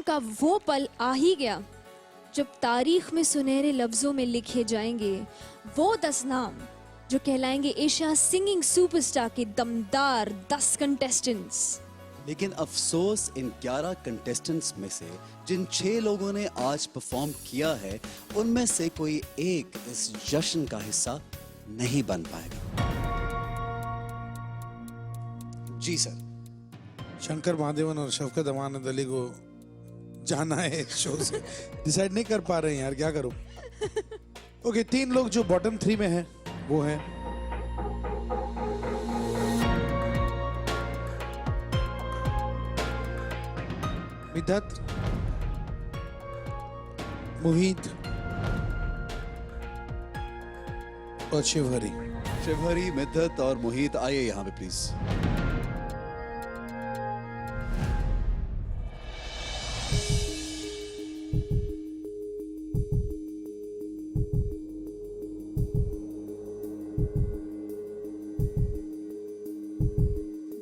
का वो पल आ ही गया जब तारीख में सुनहरे लफ्जों में लिखे जाएंगे वो 10 नाम जो कहलाएंगे एशिया सिंगिंग सुपरस्टार के दमदार 10 कंटेस्टेंट्स। लेकिन अफसोस इन 11 कंटेस्टेंट्स में से जिन 6 लोगों ने आज परफॉर्म किया है उनमें से कोई एक इस जश्न का हिस्सा नहीं बन पाएगा। जी सर। शंकर महादेवन और शफकत अमानत अली को जाना है शो से, डिसाइड नहीं कर पा रहे हैं यार, क्या करूं। ओके, 3 लोग जो बॉटम 3 में हैं वो हैं मिद्दत, मोहित और शिवहरी। शिवहरी, मिद्दत और मोहित आइए यहाँ पे प्लीज।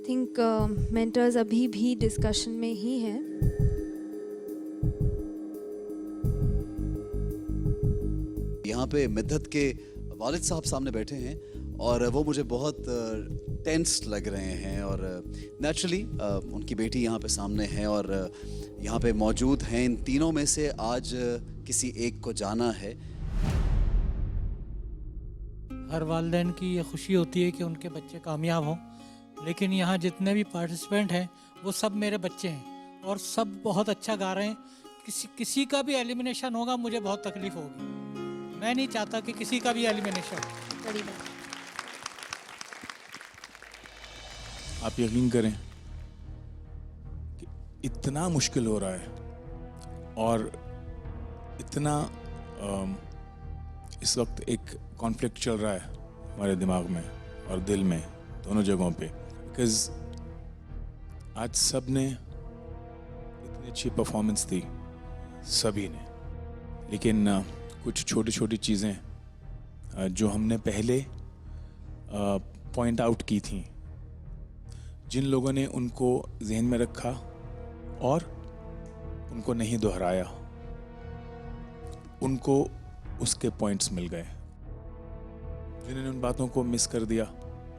थिंक मेंटर्स अभी भी डिस्कशन में ही हैं। यहाँ पे मिद्दत के वालिद साहब सामने बैठे हैं और वो मुझे बहुत टेंस लग रहे हैं और नेचुरली उनकी बेटी यहाँ पे सामने है और यहाँ पे मौजूद हैं। इन तीनों में से आज किसी एक को जाना है। हर वालिदैन की ये खुशी होती है कि उनके बच्चे कामयाब हों, लेकिन यहाँ जितने भी पार्टिसिपेंट हैं वो सब मेरे बच्चे हैं और सब बहुत अच्छा गा रहे हैं। किसी का भी एलिमिनेशन होगा मुझे बहुत तकलीफ होगी। मैं नहीं चाहता कि किसी का भी एलिमिनेशन हो। बड़ी बात। आप यकीन करें कि इतना मुश्किल हो रहा है और इतना इस वक्त एक कॉन्फ्लिक्ट चल रहा है हमारे दिमाग में और दिल में, दोनों जगहों पे, बिकॉज आज सब ने इतनी अच्छी परफॉर्मेंस दी सभी ने, लेकिन कुछ छोटी छोटी चीज़ें जो हमने पहले पॉइंट आउट की थी, जिन लोगों ने उनको जहन में रखा और उनको नहीं दोहराया, उनको उसके पॉइंट्स मिल गए। जिन्होंने उन बातों को मिस कर दिया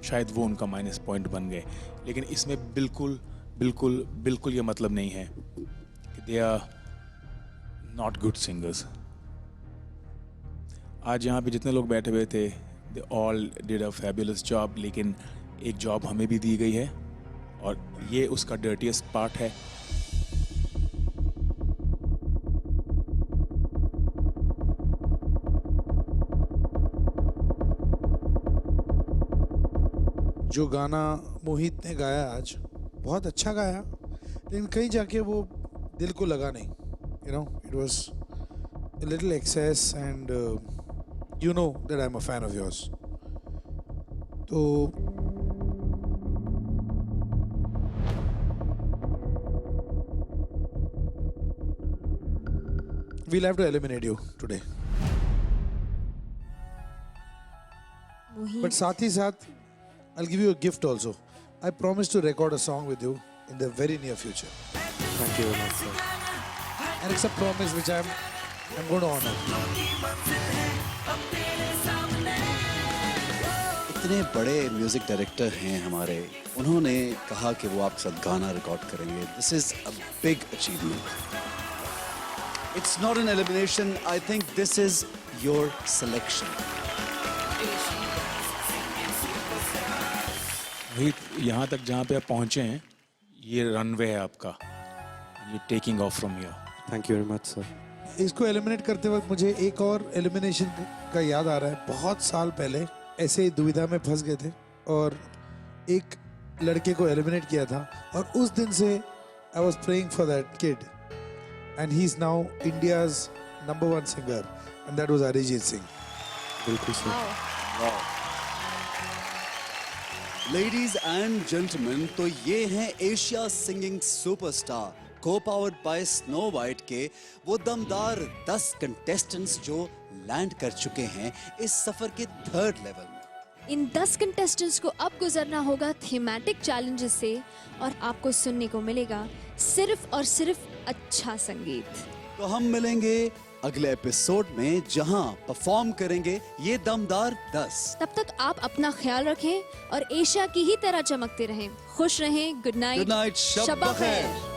शायद वो उनका माइनस पॉइंट बन गए। लेकिन इसमें बिल्कुल बिल्कुल बिल्कुल ये मतलब नहीं है कि they are not good singers. आज यहाँ पे जितने लोग बैठे हुए थे they all did a fabulous job, लेकिन एक जॉब हमें भी दी गई है और ये उसका डर्टीएस्ट पार्ट है। जो गाना मोहित ने गाया आज बहुत अच्छा गाया, लेकिन कहीं जाके वो दिल को लगा नहीं। You know, it was a little excess and you know that I'm a fan of yours. तो we'll have to eliminate you today. But साथ ही साथ I'll give you a gift also. I promise to record a song with you in the very near future. Thank you very much, sir. And it's a promise which I'm going to honor. इतने बड़े music director हैं हमारे, उन्होंने कहा कि वो आपके साथ गाना रिकॉर्ड करेंगे। This is a big achievement. It's not an elimination, I think this is your selection. यहाँ तक जहाँ पे आप पहुँचे हैं ये रनवे है आपका, ये taking of from here. Thank you very much, sir. इसको एलिमिनेट करते वक्त मुझे एक और एलिमिनेशन का याद आ रहा है। बहुत साल पहले ऐसे ही दुविधा में फंस गए थे और एक लड़के को एलिमिनेट किया था और उस दिन से I was praying for that kid and he is now India's number 1 singer and that was Arijit Singh. बिल्कुल सर। लेडीज एंड जेंटलमैन, तो ये हैं एशिया सिंगिंग सुपरस्टार को पावर्ड बाय स्नो वाइट के वो दमदार 10 कंटेस्टेंट्स जो लैंड कर चुके हैं इस सफर के 3rd लेवल में। इन 10 कंटेस्टेंट्स को अब गुजरना होगा थीमेटिक चैलेंजेस से और आपको सुनने को मिलेगा सिर्फ और सिर्फ अच्छा संगीत। तो हम मिलेंगे अगले एपिसोड में जहां परफॉर्म करेंगे ये दमदार 10। तब तक आप अपना ख्याल रखें और एशिया की ही तरह चमकते रहें। खुश रहें। Good night. गुड नाइट, शब बखैर।